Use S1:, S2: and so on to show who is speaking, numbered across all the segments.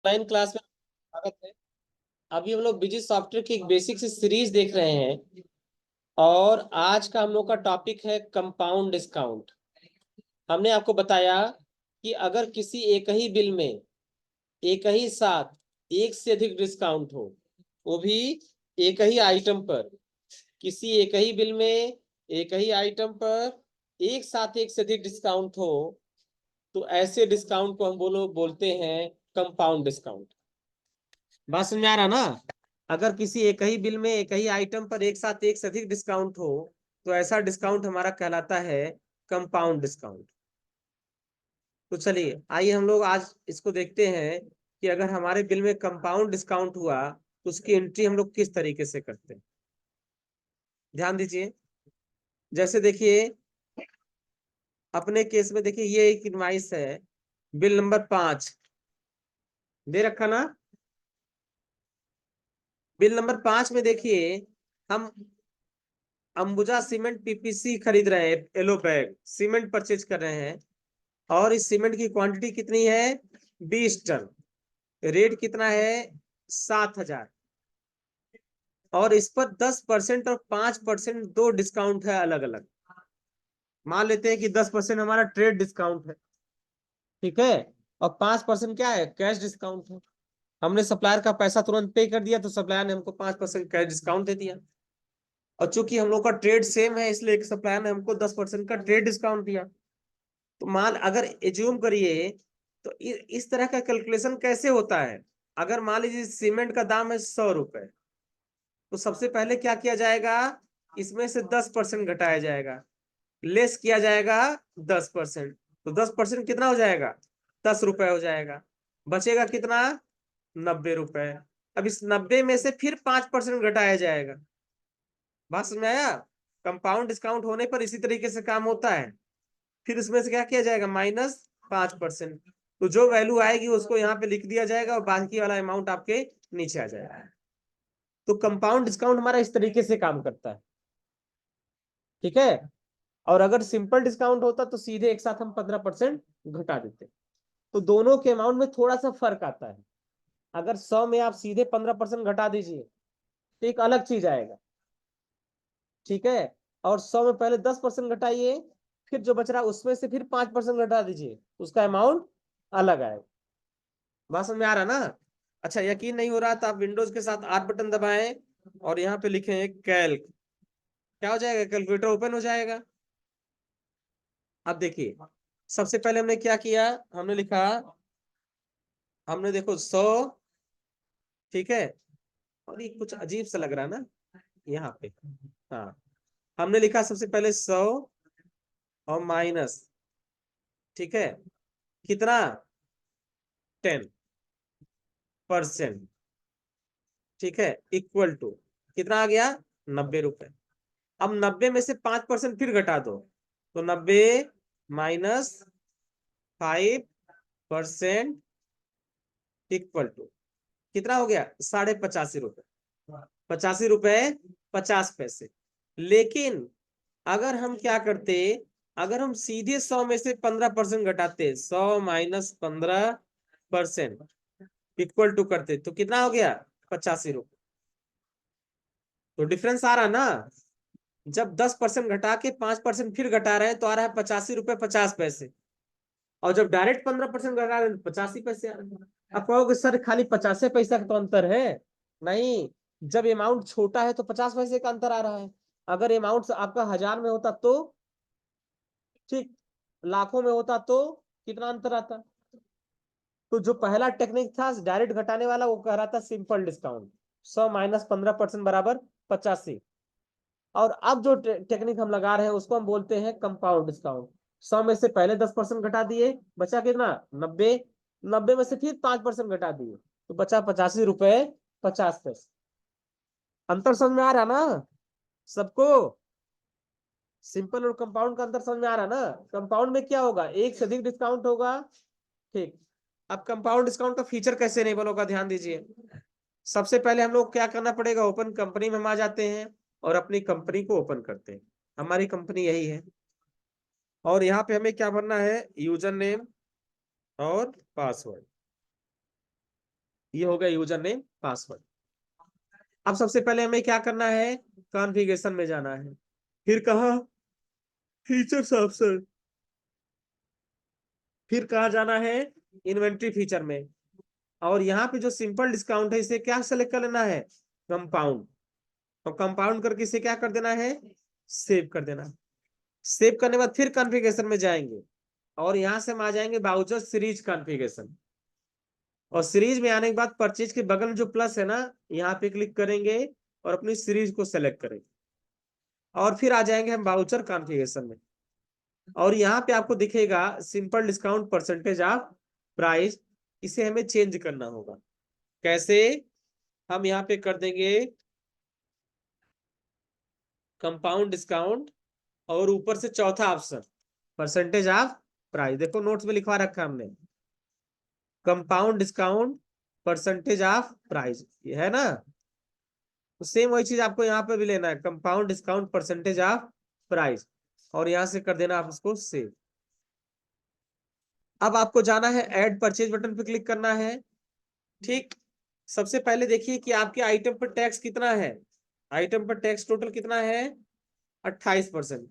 S1: Online class में स्वागत है। अभी हम लोग बिजी सॉफ्टवेयर की एक बेसिक सी सीरीज देख रहे हैं और आज का हम लोग का टॉपिक है कंपाउंड डिस्काउंट। हमने आपको बताया कि अगर किसी एक ही बिल में एक ही साथ एक से अधिक डिस्काउंट हो, वो भी एक ही आइटम पर, किसी एक ही बिल में एक ही आइटम पर एक साथ एक से अधिक डिस्काउंट हो, तो ऐसे डिस्काउंट को हम बोलते हैं कंपाउंड डिस्काउंट। बात समझ में आ रहा ना? अगर किसी एक ही बिल में एक ही आइटम पर एक साथ एक से अधिक डिस्काउंट हो, तो ऐसा डिस्काउंट हमारा कहलाता है कंपाउंड डिस्काउंट। तो चलिए आइए हम लोग आज इसको देखते हैं कि अगर हमारे बिल में कंपाउंड डिस्काउंट हुआ तो उसकी एंट्री हम लोग किस तरीके से करते हैं। ध्यान दीजिए, जैसे देखिए अपने केस में देखिए ये एक इनवाइस है, बिल नंबर 5 दे रखा ना। बिल नंबर 5 में देखिए हम अंबुजा सीमेंट पीपीसी खरीद रहे हैं, येलो बैग सीमेंट परचेज कर रहे हैं और इस सीमेंट की क्वांटिटी कितनी है? 20 टन। रेट कितना है? 7,000। और इस पर 10% और 5% दो डिस्काउंट है अलग अलग। मान लेते हैं कि 10% हमारा ट्रेड डिस्काउंट है, ठीक है, और 5% क्या है? कैश डिस्काउंट है। हमने सप्लायर का पैसा तुरंत पे कर दिया तो सप्लायर ने हमको 5% कैश डिस्काउंट दे दिया। और चूंकि हम लोग का ट्रेड सेम है इसलिए सप्लायर ने हमको 10% का ट्रेड डिस्काउंट दिया। तो मान अगर एज्यूम करिए तो इस तरह का कैलकुलेशन कैसे होता है। अगर मान लीजिए सीमेंट का दाम है 100 रुपए, तो सबसे पहले क्या किया जाएगा? इसमें से 10% घटाया जाएगा, लेस किया जाएगा 10%। तो 10% कितना हो जाएगा? 10 रुपए हो जाएगा। बचेगा कितना? 90 रुपए। अब इस 90 में से फिर 5% घटाया जाएगा। बात समझ में आया? कंपाउंड डिस्काउंट होने पर इसी तरीके से काम होता है। फिर इसमें से क्या किया जाएगा? -5%। तो जो वैल्यू आएगी उसको यहाँ पे लिख दिया जाएगा और बाकी वाला अमाउंट आपके नीचे आ जाएगा। तो कंपाउंड डिस्काउंट हमारा इस तरीके से काम करता है, ठीक है। और अगर सिंपल डिस्काउंट होता तो सीधे एक साथ हम 15% घटा देते। तो दोनों के अमाउंट में थोड़ा सा फर्क आता है। अगर 100 में आप सीधे 15% घटा दीजिए तो एक अलग चीज आएगा, ठीक है। और 100 में पहले 10% घटाइए, फिर जो बच रहा उसमें से फिर 5% घटा दीजिए, उसका अमाउंट अलग आएगा। बात समझ में आ रहा ना? अच्छा, यकीन नहीं हो रहा तो आप विंडोज के साथ R बटन दबाएं और यहाँ पे लिखें कैल्क। क्या हो जाएगा? कैलकुलेटर ओपन हो जाएगा। अब देखिए सबसे पहले हमने क्या किया, हमने लिखा, हमने देखो 100, ठीक है। और ये कुछ अजीब सा लग रहा है ना यहाँ पे। हाँ, हमने लिखा सबसे पहले 100 और माइनस, ठीक है, कितना? 10%, ठीक है, इक्वल टू कितना आ गया? 90 रुपए। अब 90 में से 5% फिर घटा दो, तो 90 माइनस 5% इक्वल टू कितना हो गया? 85.5 रुपए। 85 रुपए 50 पैसे। लेकिन अगर हम क्या करते, अगर हम सीधे 100 में से 15% घटाते, 100 माइनस 15% इक्वल टू करते, तो कितना हो गया? 85 रुपए। तो डिफरेंस आ रहा ना? जब 10% घटा के 5% फिर घटा रहे हैं तो आ रहा है 85 रुपए 50 पैसे। और जब डायरेक्ट 15% घटा रहे हैं तो 85 पैसे आ रहे हैं। अब कहोगे सर खाली 50 पैसा का तो अंतर है। नहीं, जब अमाउंट छोटा है तो 50 पैसे का अंतर आ रहा है। अगर अमाउंट आपका 1000 में होता तो ठीक, लाखों में होता तो कितना अंतर आता? तो जो पहला टेक्निक था डायरेक्ट घटाने वाला, वो कह रहा था सिंपल डिस्काउंट, 100 माइनस 15% बराबर 85। और अब जो टेक्निक हम लगा रहे हैं उसको हम बोलते हैं कंपाउंड डिस्काउंट। 100 में से पहले 10% घटा दिए, बचा कितना? 90। 90 में से फिर 5% घटा दिए तो बचा 85 रुपए 50 पैसे। अंतर समझ में आ रहा ना सबको? सिंपल और कंपाउंड का अंतर समझ में आ रहा ना? कंपाउंड में क्या होगा? एक से अधिक डिस्काउंट होगा, ठीक। अब कंपाउंड डिस्काउंट का फीचर कैसे इनेबल होगा, ध्यान दीजिए। सबसे पहले हम लोग क्या करना पड़ेगा? ओपन कंपनी में हम आ जाते हैं और अपनी कंपनी को ओपन करते हैं। हमारी कंपनी यही है और यहाँ पे हमें क्या भरना है? यूजर नेम और पासवर्ड। ये हो गया यूजर नेम पासवर्ड। अब सबसे पहले हमें क्या करना है, कॉन्फ़िगरेशन में जाना है, फिर कहा फीचर्स ऑप्शन, फिर कहा जाना है इन्वेंट्री फीचर में, और यहाँ पे जो सिंपल डिस्काउंट है इसे क्या सेलेक्ट कर लेना है, कंपाउंड, और कंपाउंड करके इसे क्या कर देना है, सेव कर देना। सेव करने के बाद फिर कॉन्फ़िगरेशन में जाएंगे और यहां से हम आ जाएंगे बाउचर सीरीज कॉन्फ़िगरेशन, और सीरीज में आने के बाद परचेज के बगल में जो प्लस है ना, यहाँ पे क्लिक करेंगे और अपनी सीरीज को सेलेक्ट करेंगे, और फिर आ जाएंगे हम बाउचर कॉन्फ़िगरेशन में, और यहाँ पे आपको दिखेगा simple discount percentage of price, इसे हमें चेंज करना होगा। कैसे, हम यहाँ पे कर देंगे कंपाउंड डिस्काउंट, और ऊपर से चौथा ऑप्शन परसेंटेज ऑफ प्राइस, देखो नोट्स में लिखवा रखा हमने, compound discount percentage of price, ये है ना। तो सेम वही चीज आपको यहाँ पे भी लेना है, compound discount percentage of price, और यहां से कर देना आप इसको सेव। अब आपको जाना है ऐड परचेज बटन पे क्लिक करना है। ठीक, सबसे पहले देखिए कि आपके आइटम पर टैक्स कितना है, आइटम पर टैक्स टोटल कितना है, 28%।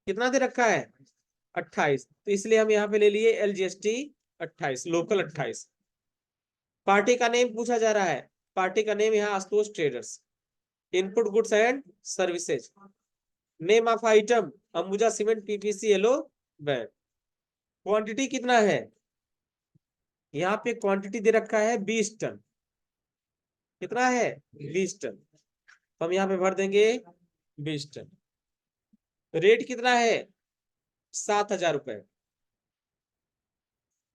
S1: कितना दे रखा है, 28, तो इसलिए हम यहाँ पे ले लिए LGST 28, लोकल 28। पार्टी का नेम पूछा जा रहा है, पार्टी का नेम यहाँ Ashutosh traders. Input goods and services, name of item Ambuja cement PPC yellow bag. Quantity कितना है, यहाँ पे क्वांटिटी दे रखा है 20 टन। कितना है, 20 टन, तो हम यहाँ पे भर देंगे 20 टन। रेट कितना है, 7,000 रुपए।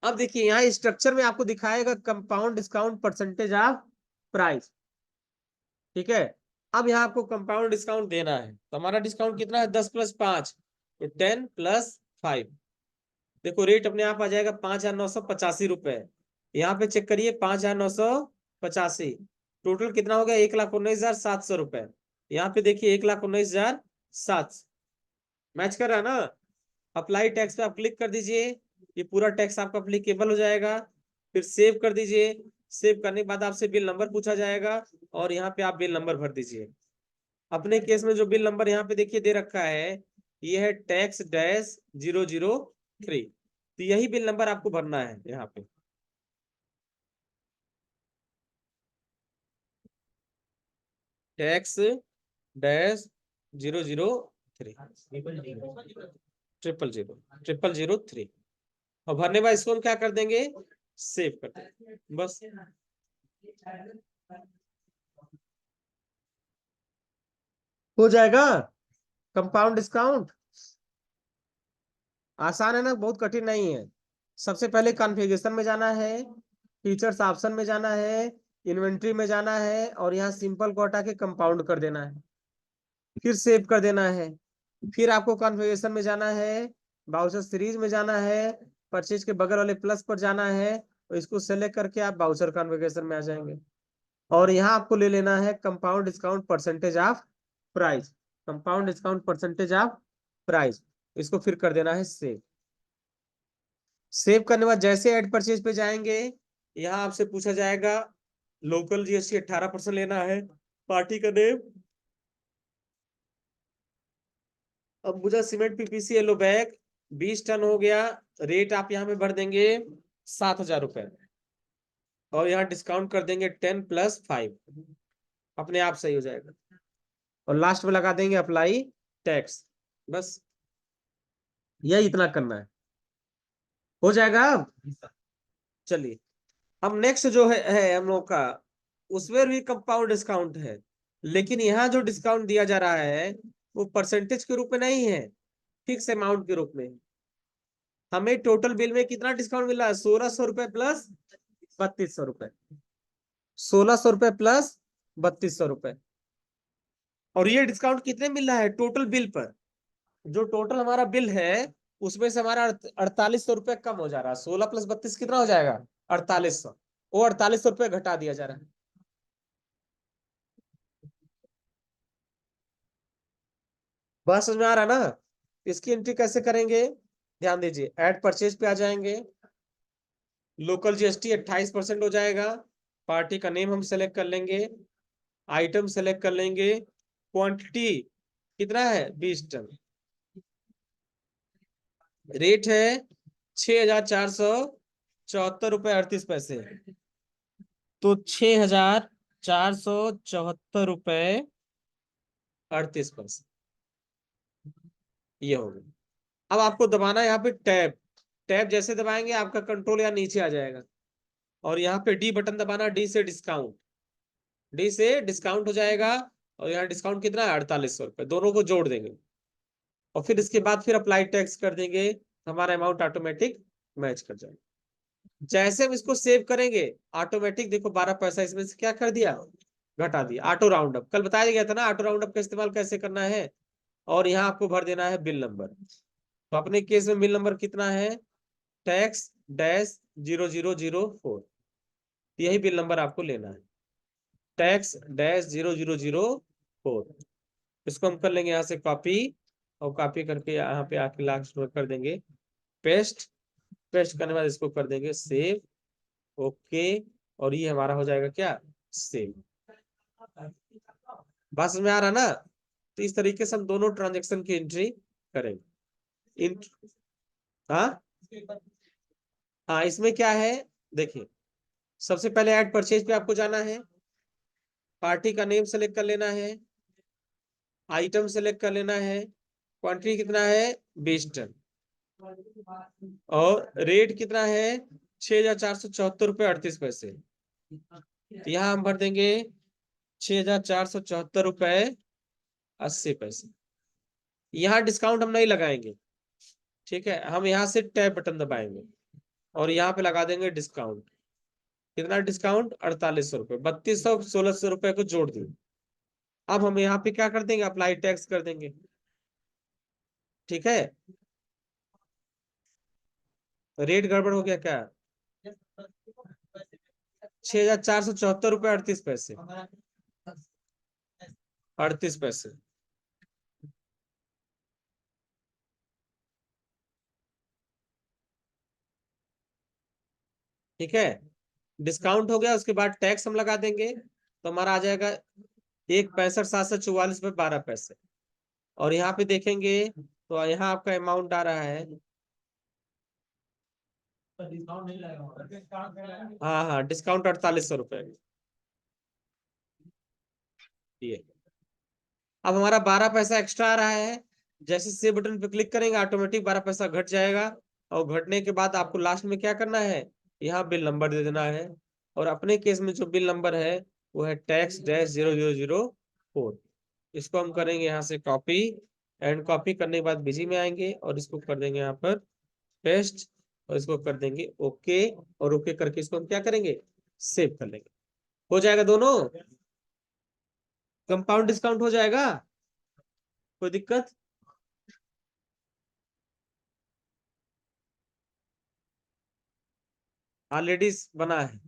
S1: अब देखिए यहाँ स्ट्रक्चर में आपको दिखाएगा compound discount percentage of price, ठीक है। अब यहाँ आपको कंपाउंड डिस्काउंट देना है, तो हमारा डिस्काउंट कितना है, 10 + 5, तो 10 + 5। देखो रेट अपने आप आ जाएगा 5,985 रुपए। यहाँ पे चेक करिए 5,985, टोटल कितना हो गया, 1,19,700 रुपए। यहाँ पे देखिए 1,19,700, मैच कर रहा है ना। अप्लाई टैक्स पे आप क्लिक कर दीजिए, ये पूरा टैक्स आपका अप्लीकेबल हो जाएगा। फिर सेव कर दीजिए, सेव करने के बाद आपसे बिल नंबर पूछा जाएगा, और यहाँ पे आप बिल नंबर भर दीजिए। अपने केस में जो बिल नंबर यहाँ पे देखिए दे रखा है, ये है tax-003, तो यही बिल नंबर आपको भरना है यहाँ पे। tax-003 000 और भरने के बाद इसको हम क्या कर देंगे, सेव कर देंगे, बस। हो जाएगा कंपाउंड डिस्काउंट। आसान है ना, बहुत कठिन नहीं है। सबसे पहले कॉन्फ़िगरेशन में जाना है, फीचर्स ऑप्शन में जाना है, इन्वेंट्री में जाना है, और यहाँ सिंपल को हटा के कंपाउंड कर देना है, फिर सेव कर देना है। फिर आपको कॉन्फ़िगरेशन में जाना है, बाउचर सीरीज में जाना है, परचेज के बगल वाले प्लस पर जाना है, और इसको सेलेक्ट करके आप बाउचर कॉन्फ़िगरेशन में आ जाएंगे, और यहाँ आपको ले लेना है compound discount percentage of price, compound discount percentage of price, इसको फिर कर देना है सेव। सेव करने के बाद जैसे ऐड परचेज पे जाएंगे, यहाँ आपसे पूछा जाएगा लोकल GST 18% लेना है, पार्टी का name Ambuja cement PPC yellow bag, 20 ton हो गया। रेट आप यहाँ पे भर देंगे 7,000 रुपए, और यहाँ डिस्काउंट कर देंगे 10 + 5, अपने आप सही हो जाएगा, और लास्ट में लगा देंगे अप्लाई टैक्स, बस यही इतना करना है, हो जाएगा। अब चलिए, अब नेक्स्ट जो है हम लोग का, उसमें भी कंपाउंड डिस्काउंट है, लेकिन यहाँ जो डिस्काउंट दिया जा रहा है वो परसेंटेज के रूप में नहीं है, फिक्स अमाउंट के रूप में। हमें टोटल बिल में कितना डिस्काउंट मिला है, 1,600 रुपए प्लस 3,200 रुपए, 1,600 रुपए प्लस 3,200 रुपए। और ये डिस्काउंट कितने मिल रहा है, टोटल बिल पर, जो टोटल हमारा बिल है उसमें से हमारा 4,800 रुपए कम हो जा रहा है, 16 + 32 कितना हो जाएगा, 4,800, वो 4,800 रुपए घटा दिया जा रहा है। बात समझ में आ रहा है ना। इसकी एंट्री कैसे करेंगे, ध्यान दीजिए, ऐड परचेज पे आ जाएंगे, लोकल GST 28% हो जाएगा, पार्टी का नेम हम सेलेक्ट कर लेंगे, आइटम सेलेक्ट कर लेंगे, क्वांटिटी कितना है 20 टन, रेट है 6,474 रुपये 38 पैसे, तो 6,474 रुपये 38 पैसे ये हो गया। अब आपको दबाना है यहाँ पे टैब, टैब जैसे दबाएंगे आपका कंट्रोल यहाँ नीचे आ जाएगा, और यहाँ पे डी बटन दबाना, डी से डिस्काउंट, डी से डिस्काउंट हो जाएगा, और यहाँ डिस्काउंट कितना है 4800 रुपये, दोनों को जोड़ देंगे, और फिर इसके बाद फिर अप्लाई टैक्स कर देंगे, हमारा अमाउंट ऑटोमेटिक मैच कर जाएगा। जैसे हम इसको सेव करेंगे ऑटोमेटिक देखो 12 पैसा इसमें से क्या कर दिया, घटा दिया। ऑटो राउंड अप कल बताया गया था ना, ऑटो राउंड अप का इस्तेमाल कैसे करना है, और यहाँ आपको भर देना है बिल नंबर। तो अपने केस में बिल नंबर कितना है, टैक्स डैश 0004, यही बिल नंबर आपको लेना है, टैक्स डैश 0004। इसको हम कर लेंगे यहाँ से कॉपी, और कॉपी करके यहाँ पे आके लास्ट में कर देंगे पेस्ट, पेस्ट करने के बाद इसको कर देंगे सेव, ओके, और ये हमारा हो जाएगा क्या, सेव। बस में आ रहा ना, तो इस तरीके से हम दोनों ट्रांजेक्शन की एंट्री करेंगे। हाँ हाँ, इसमें क्या है देखिए, सबसे पहले ऐड परचेज पे आपको जाना है, पार्टी का नेम सेलेक्ट कर लेना है, आइटम सेलेक्ट कर लेना है, क्वांटिटी कितना है 20 टन, और रेट कितना है 6,474 रुपये 38 पैसे, तो यहाँ हम भर देंगे 6,474 रुपये 80 पैसे। यहाँ डिस्काउंट हम नहीं लगाएंगे, ठीक है, हम यहाँ से टैब बटन दबाएंगे, और यहाँ पे लगा देंगे डिस्काउंट, कितना डिस्काउंट 4800 रुपये, 3200 1600 रुपये को जोड़ दिए। अब हम यहाँ पे क्या कर देंगे, अप्लाई टैक्स कर देंगे, ठीक है, रेट गड़बड़ हो गया क्या, 6,474 रुपये 38 पैसे। ठीक है, डिस्काउंट हो गया, उसके बाद टैक्स हम लगा देंगे, तो हमारा आ जाएगा 1,65,744 रुपये 12 पैसे। और यहाँ पे देखेंगे तो यहाँ आपका अमाउंट आ रहा है, हाँ हाँ, डिस्काउंट 4800 रुपये ये। अब हमारा 12 पैसा एक्स्ट्रा आ रहा है, जैसे सेव बटन पे क्लिक करेंगे ऑटोमेटिक 12 पैसा घट जाएगा, और घटने के बाद आपको लास्ट में क्या करना है, यहाँ बिल नंबर दे देना है, और अपने केस में जो बिल नंबर है वो है टैक्स डैश 0004। इसको हम करेंगे यहाँ से कॉपी, एंड कॉपी करने के बाद बिजी में आएंगे, और इसको कर देंगे यहाँ पर पेस्ट, और इसको कर देंगे ओके, और ओके करके इसको हम क्या करेंगे, सेव कर लेंगे, हो जाएगा दोनों, कंपाउंड डिस्काउंट हो जाएगा, कोई दिक्कत। ऑलरेडी बना है।